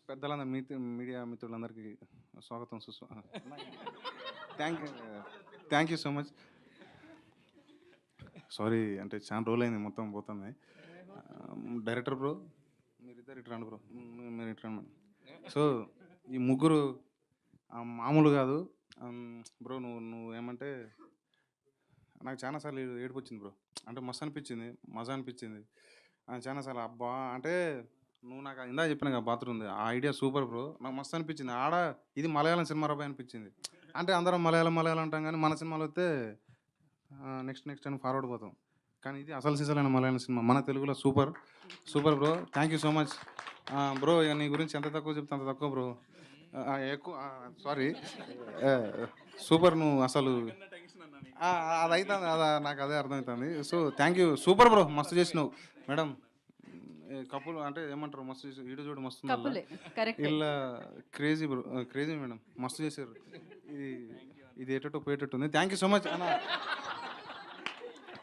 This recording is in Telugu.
పెద్దలందరూ మీడియా మిత్రులందరికీ స్వాగతం thank you thank you so much. Sorry అంటే చాలా రోజులైంది మొత్తం పోతుంది. డైరెక్టర్ బ్రో మీరిద్దరు ఇటు రండి బ్రో, మీరు ఇటు రండి. సో ఈ ముగ్గురు మామూలు కాదు బ్రో. నువ్వు ఏమంటే నాకు చాలాసార్లు ఏడుపు వచ్చింది బ్రో. అంటే మస్తు అనిపించింది, మజా అనిపించింది చాలాసార్లు. అబ్బా అంటే నువ్వు నాకు ఇందా చెప్పిన కదా బాత్రూమ్ ఉంది, ఆ ఐడియా సూపర్ బ్రో. నాకు మస్తు అనిపించింది ఆడ. ఇది మలయాళం సినిమా రాబాయ్ అనిపించింది. అంటే అందరం మలయాళం మలయాళం అంటాం కానీ మన సినిమాలో వస్తే నెక్స్ట్ నెక్స్ట్ అని ఫార్వర్డ్ పోతాం. కానీ ఇది అసలు సిసలైన మలయాళం సినిమా మన తెలుగులో super super bro. Thank you so much bro. ఇక నీ గురించి ఎంత తక్కువ చెప్తే అంత తక్కువ బ్రో. ఎక్కువ సారీ. సూపర్ నువ్వు అసలు అది అవుతుంది అదా, నాకు అదే అర్థమవుతుంది. So thank you super bro, మస్తు చేసినావు మేడం. కపుల్ అంటే ఏమంటారు, మస్తు చేసి వీడియో చూడు మస్తు ఇలా క్రేజీ బ్రో, క్రేజీ మేడం మస్తు చేశారు. ఇది ఇది ఎటో పోయేటట్టు ఉంది. థ్యాంక్ యూ సో మచ్ అన్న.